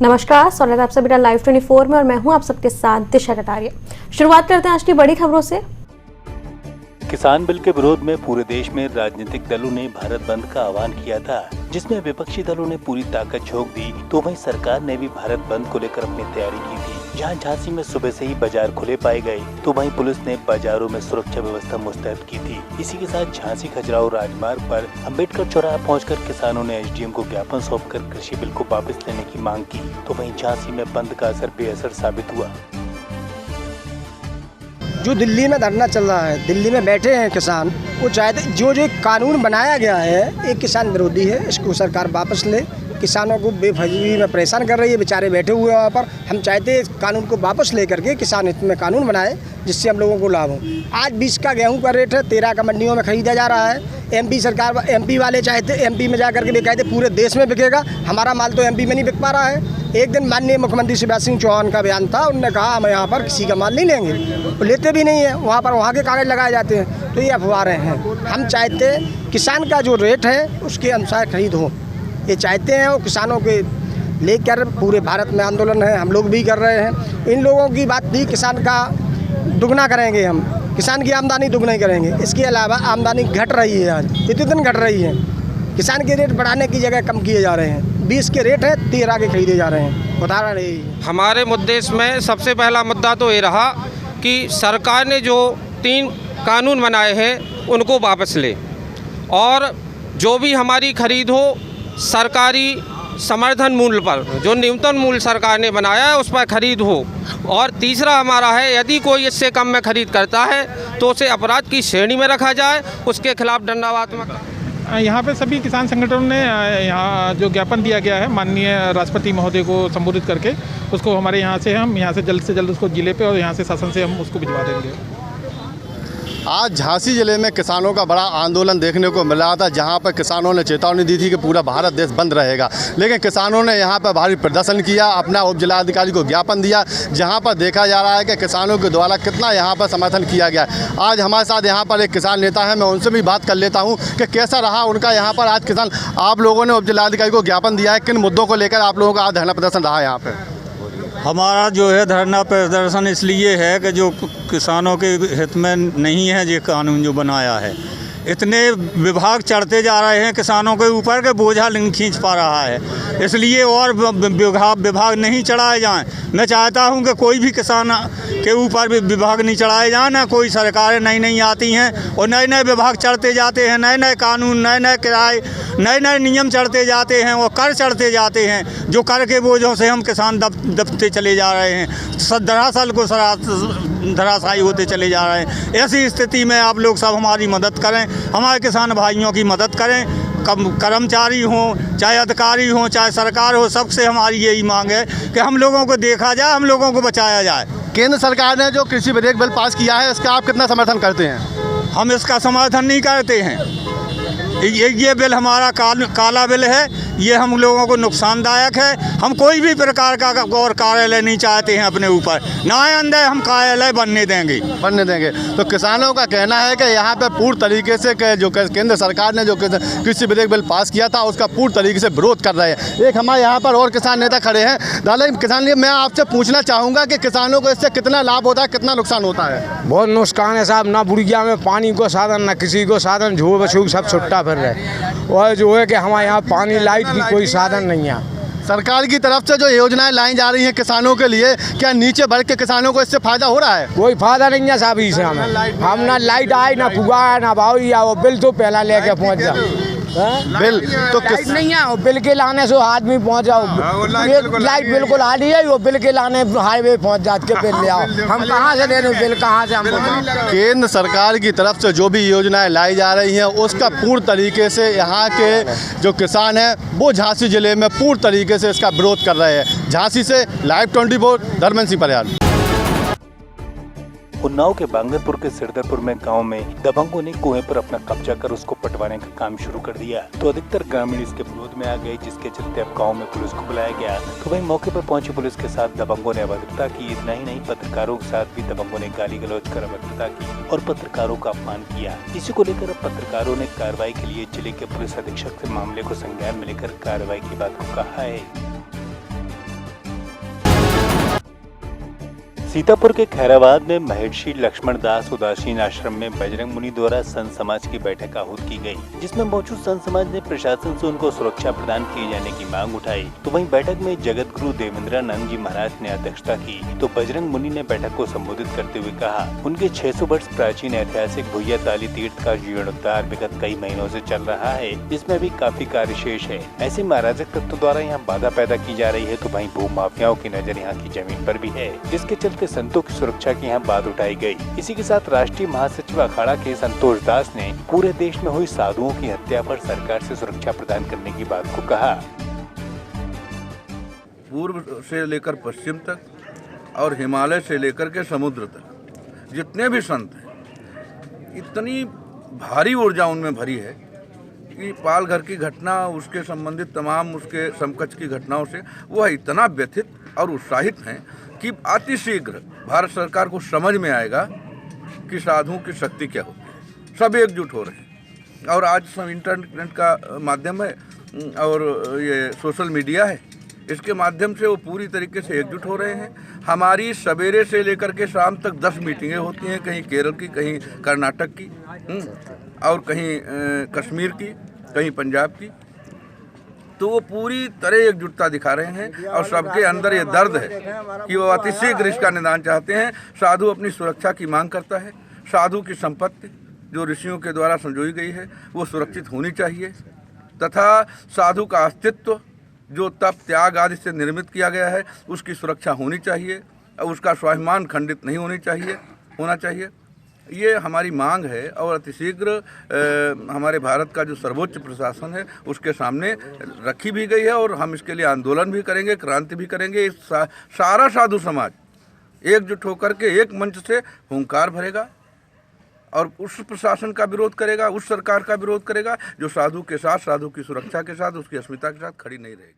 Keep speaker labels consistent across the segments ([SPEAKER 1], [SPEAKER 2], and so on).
[SPEAKER 1] नमस्कार, स्वागत है आप सभी का लाइव 24 में और मैं हूं आप सबके साथ दिशा कटारिया। शुरुआत करते हैं आज की बड़ी खबरों से।
[SPEAKER 2] किसान बिल के विरोध में पूरे देश में राजनीतिक दलों ने भारत बंद का आह्वान किया था, जिसमें विपक्षी दलों ने पूरी ताकत झोंक दी, तो वहीं सरकार ने भी भारत बंद को लेकर अपनी तैयारी की थी। जहां झांसी में सुबह से ही बाजार खुले पाए गए, तो वहीं पुलिस ने बाजारों में सुरक्षा व्यवस्था मुस्तैद की थी। इसी के साथ झांसी खजुराहो राजमार्ग पर अम्बेडकर चौराहा पहुंचकर किसानों ने एसडीएम को ज्ञापन सौंपकर कृषि बिल को वापस लेने की मांग की, तो वहीं झांसी में बंद का असर बेअसर साबित हुआ।
[SPEAKER 3] जो दिल्ली में धरना चल रहा है, दिल्ली में बैठे हैं किसान, वो चाहते जो कानून बनाया गया है एक किसान विरोधी है, इसको सरकार वापस ले। किसानों को बेफजूली में परेशान कर रही है, बेचारे बैठे हुए हैं वहाँ पर। हम चाहते हैं इस कानून को वापस ले करके किसान हित में कानून बनाए, जिससे हम लोगों को लाभ हो। आज 20 का गेहूं का रेट है, 13 का मंडियों में खरीदा जा रहा है। एमपी वाले चाहते एमपी में जा करके भी कहते पूरे देश में बिकेगा, हमारा माल तो एमपी में नहीं बिक पा रहा है। एक दिन माननीय मुख्यमंत्री शिवराज सिंह चौहान का बयान था, उन्होंने कहा हम यहाँ पर किसी का माल नहीं लेंगे, वो लेते भी नहीं है। वहाँ पर वहाँ के कागज लगाए जाते हैं, तो ये अफवाहें हैं। हम चाहते हैं किसान का जो रेट है उसके अनुसार खरीद हो, ये चाहते हैं। और किसानों के लेकर पूरे भारत में आंदोलन है, हम लोग भी कर रहे हैं। इन लोगों की बात भी, किसान का दुगना करेंगे हम, किसान की आमदनी दुगना ही करेंगे। इसके अलावा आमदनी घट रही है, आज प्रतिदिन घट रही है। किसान के रेट बढ़ाने की जगह कम किए जा रहे हैं। 20 के रेट है, 13 के खरीदे जा रहे हैं। उदाहरण यही है।
[SPEAKER 4] हमारे मुद्दे में सबसे पहला मुद्दा तो ये रहा कि सरकार ने जो 3 कानून बनाए हैं उनको वापस ले, और जो भी हमारी खरीद हो सरकारी समर्थन मूल्य पर, जो न्यूनतम मूल्य सरकार ने बनाया है उस पर खरीद हो। और तीसरा हमारा है, यदि कोई इससे कम में खरीद करता है तो उसे अपराध की श्रेणी में रखा जाए, उसके खिलाफ दंडात्मक।
[SPEAKER 5] यहाँ पे सभी किसान संगठनों ने यहाँ जो ज्ञापन दिया गया है माननीय राष्ट्रपति महोदय को संबोधित करके, उसको हमारे यहाँ से जल्द उसको जिले पे और यहाँ से शासन से हम उसको भिजवा देंगे।
[SPEAKER 6] आज झांसी जिले में किसानों का बड़ा आंदोलन देखने को मिला था, जहां पर किसानों ने चेतावनी दी थी कि पूरा भारत देश बंद रहेगा। लेकिन किसानों ने यहां पर भारी प्रदर्शन किया, अपना उप जिलाधिकारी को ज्ञापन दिया, जहां पर देखा जा रहा है कि किसानों के द्वारा कितना यहां पर समर्थन किया गया। आज हमारे साथ यहां पर एक किसान नेता है, मैं उनसे भी बात कर लेता हूँ कि कैसा रहा उनका यहाँ पर आज किसान। आप लोगों ने उप जिलाधिकारी को ज्ञापन दिया है, किन मुद्दों को लेकर आप लोगों का आज धरना प्रदर्शन रहा है यहाँ पर?
[SPEAKER 7] हमारा जो है धरना प्रदर्शन इसलिए है कि जो किसानों के हित में नहीं है ये कानून जो बनाया है। इतने विभाग चढ़ते जा रहे हैं किसानों के ऊपर के बोझा नहीं खींच पा रहा है, इसलिए और विभाग नहीं चढ़ाए जाएं। मैं चाहता हूं कि कोई भी किसान के ऊपर भी विभाग नहीं चढ़ाए जाएं, ना कोई सरकारें नई आती हैं और नए विभाग चढ़ते जाते हैं, नए कानून, नए किराए, नए नियम चढ़ते जाते हैं और कर चढ़ते जाते हैं, जो कर के बोझों से हम किसान दबते चले जा रहे हैं, दरअसल को धराशायी होते चले जा रहे हैं। ऐसी स्थिति में आप लोग सब हमारी मदद करें, हमारे किसान भाइयों की मदद करें। कर्मचारी हों, चाहे अधिकारी हों, चाहे सरकार हो, सबसे हमारी यही मांग है कि हम लोगों को देखा जाए, हम लोगों को बचाया जाए।
[SPEAKER 6] केंद्र सरकार ने जो कृषि विधेयक बिल पास किया है, इसका आप कितना समर्थन करते हैं? हम
[SPEAKER 7] इसका समर्थन नहीं करते हैं। ये बिल हमारा काला बिल है, ये हम लोगों को नुकसानदायक है। हम कोई भी प्रकार का और कार्यालय नहीं चाहते हैं अपने ऊपर, ना आइंदा हम कार्यालय बनने देंगे।
[SPEAKER 6] तो किसानों का कहना है कि यहाँ पे पूर्ण तरीके से जो केंद्र सरकार ने जो कृषि विधेयक बिल पास किया था उसका पूर्ण तरीके से विरोध कर रहे हैं। एक हमारे यहाँ पर और किसान नेता खड़े हैं। दादा किसान, मैं आपसे पूछना चाहूँगा कि किसानों को इससे कितना लाभ होता है, कितना नुकसान होता है?
[SPEAKER 3] बहुत नुकसान है साहब, ना बुढ़िया में पानी को साधन, ना किसी को साधन, झूठ बछूक सब छुट्टा फिर रहे। और जो है कि हमारे यहाँ पानी लाइट की कोई साधन नहीं है।
[SPEAKER 6] सरकार की तरफ से जो योजनाएं लाई जा रही हैं किसानों के लिए, क्या नीचे बढ़ के किसानों को इससे फायदा हो रहा है?
[SPEAKER 3] कोई फायदा नहीं है साहब इससे हमें। हम ना लाइट आई, ना फुगा है, ना भाव या वो बिल तो पहला लेके पहुँच जाओ।
[SPEAKER 6] बिल तो
[SPEAKER 3] लाइट नहीं है, बिल के लाने से आदमी पहुँच जाओ। लाइट बिल्कुल आ रही है, वो बिल के लाने हाईवे पहुँच जाते के बिल ले आओ। हम कहाँ से दे रहे बिल, कहाँ से हम?
[SPEAKER 6] केंद्र सरकार की तरफ से जो भी योजनाएं लाई जा रही हैं उसका पूर्ण तरीके से यहाँ के जो किसान हैं वो झांसी जिले में पूर्ण तरीके से इसका विरोध कर रहे हैं। झांसी से लाइव 24 धर्मेंद्र सिंह परियार।
[SPEAKER 2] उन्नाव के बांगरपुर के सिरदरपुर में गांव में दबंगों ने कुएं पर अपना कब्जा कर उसको पटवाने का काम शुरू कर दिया, तो अधिकतर ग्रामीण इसके विरोध में आ गए, जिसके चलते अब गांव में पुलिस को बुलाया गया। तो वहीं मौके पर पहुंची पुलिस के साथ दबंगों ने अभद्रता की। इतना ही नहीं, पत्रकारों के साथ भी दबंगों ने गाली गलौज कर अभद्रता की और पत्रकारों का अपमान किया। इसी को लेकर अब पत्रकारों ने कार्रवाई के लिए जिले के पुलिस अधीक्षक से मामले को संज्ञान में लेकर कार्रवाई की बात को कहा है। सीतापुर के खैराबाद में महर्षि लक्ष्मण दास उदासीन आश्रम में बजरंग मुनि द्वारा संत समाज की बैठक आहूत की गई, जिसमें मौजूद संत समाज ने प्रशासन से उनको सुरक्षा प्रदान किए जाने की मांग उठाई। तो वहीं बैठक में जगत गुरु देवेंद्रानंद जी महाराज ने अध्यक्षता की। तो बजरंग मुनि ने बैठक को संबोधित करते हुए कहा, उनके 600 वर्ष प्राचीन ऐतिहासिक भुइया ताली तीर्थ का जीर्णोद्धार विगत कई महीनों से चल रहा है, जिसमें अभी काफी कार्य शेष है। ऐसे अराजक तत्वों द्वारा यहाँ बाधा पैदा की जा रही है। तो वहीं भू माफियाओं की नजर यहाँ की जमीन पर भी है, जिसके चलते संतों की सुरक्षा की यहाँ बात उठाई गई। इसी के साथ राष्ट्रीय महासचिव अखाड़ा के संतोष दास ने पूरे देश में हुई साधुओं की हत्या पर सरकार से सुरक्षा प्रदान करने की बात को कहा।
[SPEAKER 8] पूर्व से लेकर पश्चिम तक और हिमालय से लेकर के समुद्र तक जितने भी संत हैं, इतनी भारी ऊर्जा उनमें भरी है कि पालघर की घटना, उसके संबंधित तमाम उसके समकक्ष की घटनाओं से वह इतना व्यथित और उत्साहित हैं कि अतिशीघ्र भारत सरकार को समझ में आएगा कि साधुओं की शक्ति क्या होती है। सब एकजुट हो रहे हैं और आज सब इंटरनेट का माध्यम है और ये सोशल मीडिया है, इसके माध्यम से वो पूरी तरीके से एकजुट हो रहे हैं। हमारी सवेरे से लेकर के शाम तक 10 मीटिंगें होती हैं, कहीं केरल की, कहीं कर्नाटक की और कहीं कश्मीर की, कहीं पंजाब की। तो वो पूरी तरह एकजुटता दिखा रहे हैं और सबके अंदर ये दर्द है कि वो अतिशीघ्र इसका निदान चाहते हैं। साधु अपनी सुरक्षा की मांग करता है। साधु की संपत्ति जो ऋषियों के द्वारा संजोई गई है वो सुरक्षित होनी चाहिए, तथा साधु का अस्तित्व जो तप त्याग आदि से निर्मित किया गया है उसकी सुरक्षा होनी चाहिए और उसका स्वाभिमान खंडित नहीं होना चाहिए। ये हमारी मांग है और अतिशीघ्र हमारे भारत का जो सर्वोच्च प्रशासन है उसके सामने रखी भी गई है और हम इसके लिए आंदोलन भी करेंगे, क्रांति भी करेंगे। सारा साधु समाज एकजुट होकर के एक मंच से हुंकार भरेगा और उस प्रशासन का विरोध करेगा, उस सरकार का विरोध करेगा जो साधु के साथ, साधु की सुरक्षा के साथ, उसकी अस्मिता के साथ खड़ी नहीं रहेगी।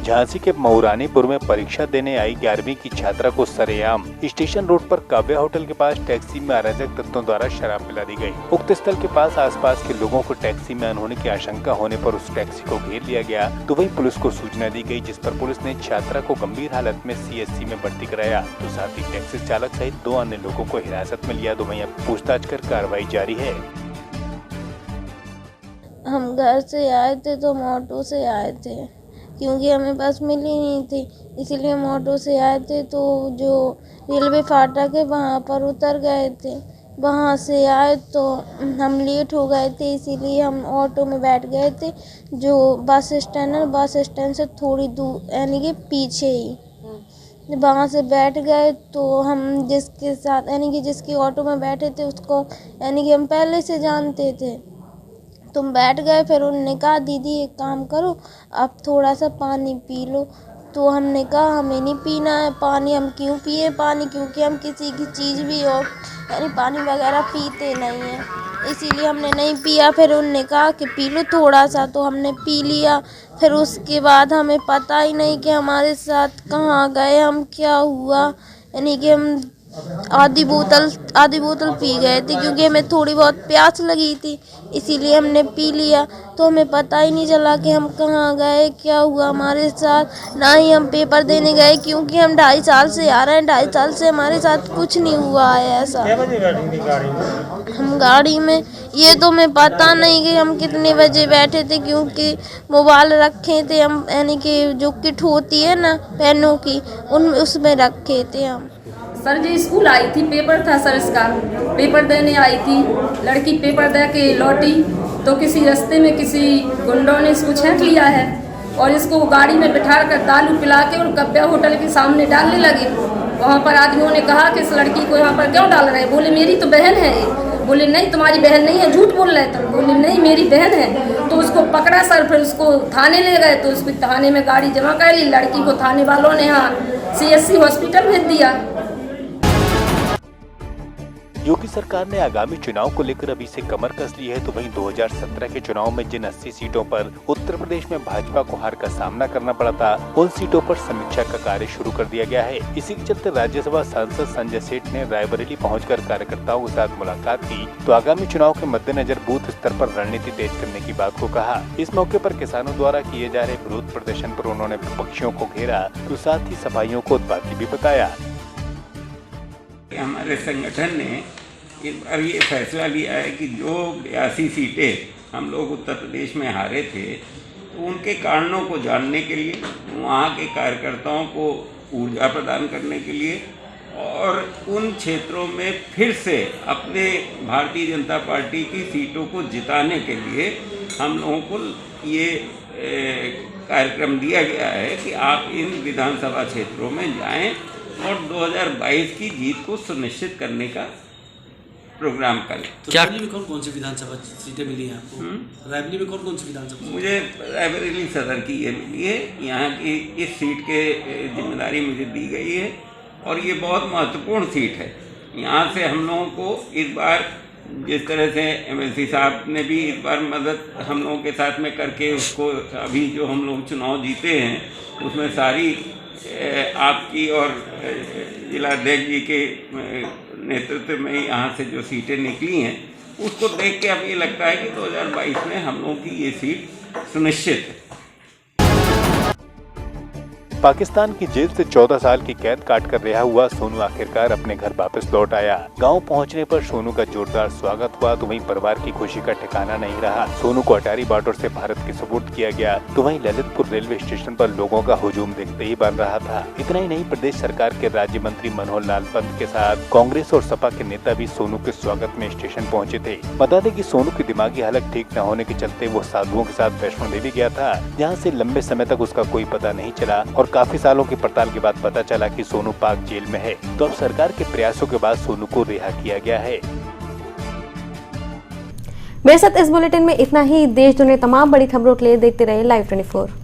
[SPEAKER 2] झांसी के मऊरानीपुर में परीक्षा देने आई 11वीं की छात्रा को सरेआम स्टेशन रोड पर काव्या होटल के पास टैक्सी में अराजक तत्वों द्वारा शराब पिला दी गई। उक्त स्थल के पास आसपास के लोगों को टैक्सी में अनहोनी की आशंका होने पर उस टैक्सी को घेर लिया गया। तो वहीं पुलिस को सूचना दी गई, जिस पर पुलिस ने छात्रा को गंभीर हालत में CHC में भर्ती कराया। तो साथ ही टैक्सी चालक सहित 2 अन्य लोगों को हिरासत में लिया। तो वहीं अब पूछताछ कर कार्रवाई जारी है।
[SPEAKER 9] हम घर से आए थे तो हम ऑटो से आए थे, क्योंकि हमें बस मिली नहीं थी, इसीलिए हम ऑटो से आए थे। तो जो रेलवे फाटक है वहाँ पर उतर गए थे। वहाँ से आए तो हम लेट हो गए थे, इसीलिए हम ऑटो में बैठ गए थे जो बस स्टैंड है, बस स्टैंड से थोड़ी दूर यानी कि पीछे ही। वहाँ से बैठ गए तो हम जिसके साथ यानी कि जिसकी ऑटो में बैठे थे उसको यानी कि हम पहले से जानते थे। तुम बैठ गए, फिर उन्होंने कहा दीदी एक काम करो, आप थोड़ा सा पानी पी लो। तो हमने कहा हमें नहीं पीना है पानी, हम क्यों पिए पानी, क्योंकि हम किसी की चीज़ भी और यानी पानी वगैरह पीते नहीं हैं, इसीलिए हमने नहीं पिया। फिर उन्होंने कहा कि पी लो थोड़ा सा, तो हमने पी लिया। फिर उसके बाद हमें पता ही नहीं कि हमारे साथ कहाँ गए हम, क्या हुआ, यानी कि हम आधी बोतल पी गए थे, क्योंकि हमें थोड़ी बहुत प्यास लगी थी, इसीलिए हमने पी लिया। तो हमें पता ही नहीं चला कि हम कहाँ गए, क्या हुआ हमारे साथ। ना ही हम पेपर देने गए, क्योंकि हम 2.5 साल से आ रहे हैं, 2.5 साल से हमारे साथ कुछ नहीं हुआ है ऐसा। हम गाड़ी में ये तो हमें पता नहीं कि हम कितने बजे बैठे थे, क्योंकि मोबाइल रखे थे हम, यानी कि जो किट होती है ना पेनों की, उसमें रखे थे हम।
[SPEAKER 10] सर जी स्कूल आई थी, पेपर था सर इसका, पेपर देने आई थी। लड़की पेपर दे के लौटी तो किसी रास्ते में किसी गुंडों ने इसको छेंक लिया है और इसको गाड़ी में बिठा कर दारू पिला के और काव्या होटल के सामने डालने लगे। वहाँ पर आदमियों ने कहा कि इस लड़की को यहाँ पर क्यों डाल रहे हैं। बोले मेरी तो बहन है ये। बोले नहीं तुम्हारी बहन नहीं है, झूठ बोल रहे थे। बोले नहीं मेरी बहन है। तो उसको पकड़ा सर, फिर उसको थाने ले गए। तो उसको थाने में गाड़ी जमा कर ली। लड़की को थाने वालों ने यहाँ CHC हॉस्पिटल भेज दिया।
[SPEAKER 2] योगी सरकार ने आगामी चुनाव को लेकर अभी से कमर कस ली है, तो वहीं 2017 के चुनाव में जिन 80 सीटों पर उत्तर प्रदेश में भाजपा को हार का सामना करना पड़ा था, उन सीटों पर समीक्षा का कार्य शुरू कर दिया गया है। इसी के चलते राज्यसभा सांसद संजय सेठ ने रायबरेली पहुंचकर कार्यकर्ताओं के साथ मुलाकात की, तो आगामी चुनाव के मद्देनजर बूथ स्तर पर रणनीति तेज करने की बात को कहा। इस मौके पर किसानों द्वारा किए जा रहे विरोध प्रदर्शन पर उन्होंने विपक्षियों को घेरा, तो साथ ही सफाइयों को उत्पाती भी बताया।
[SPEAKER 11] हमारे संगठन ने इस बार ये फैसला लिया है कि जो 82 सीटें हम लोग उत्तर प्रदेश में हारे थे, तो उनके कारणों को जानने के लिए, वहाँ के कार्यकर्ताओं को ऊर्जा प्रदान करने के लिए और उन क्षेत्रों में फिर से अपने भारतीय जनता पार्टी की सीटों को जिताने के लिए हम लोगों को ये कार्यक्रम दिया गया है कि आप इन विधानसभा क्षेत्रों में जाएं और 2022 की जीत को सुनिश्चित करने का प्रोग्राम करें।
[SPEAKER 12] तो क्या में कौन सी विधानसभा सीटें मिली हैं आपको? रायबरेली में कौन सी विधानसभा?
[SPEAKER 11] मुझे रायबरेली सदर की ये मिली है। यहाँ की इस सीट के जिम्मेदारी मुझे दी गई है और ये बहुत महत्वपूर्ण सीट है। यहाँ से हम लोगों को इस बार जिस तरह से एमएलसी साहब ने भी इस बार मदद हम लोगों के साथ में करके उसको अभी जो हम लोग चुनाव जीते हैं उसमें सारी आपकी और जिलाध्यक्ष जी के नेतृत्व में यहाँ से जो सीटें निकली हैं उसको देख के अब ये लगता है कि 2022 में हम लोगों की ये सीट सुनिश्चित है।
[SPEAKER 2] पाकिस्तान की जेल से 14 साल की कैद काटकर रिहा हुआ सोनू आखिरकार अपने घर वापस लौट आया। गांव पहुंचने पर सोनू का जोरदार स्वागत हुआ, तो वहीं परिवार की खुशी का ठिकाना नहीं रहा। सोनू को अटारी बॉर्डर से भारत के सुपुर्द किया गया, तो वहीं ललितपुर रेलवे स्टेशन पर लोगों का हुजूम देखते ही बन रहा था। इतना ही नहीं, प्रदेश सरकार के राज्य मंत्री मनोहर लाल पंत के साथ कांग्रेस और सपा के नेता भी सोनू के स्वागत में स्टेशन पहुँचे थे। बता दें कि सोनू की दिमागी हालत ठीक न होने के चलते वो साधुओं के साथ वैष्णो देवी गया था, जहाँ से लंबे समय तक उसका कोई पता नहीं चला और काफी सालों की पड़ताल के बाद पता चला कि सोनू पाक जेल में है। तो अब सरकार के प्रयासों के बाद सोनू को रिहा किया गया है।
[SPEAKER 1] मेरे साथ इस बुलेटिन में इतना ही। देश दुनिया तमाम बड़ी खबरों के लिए देखते रहे Live 24।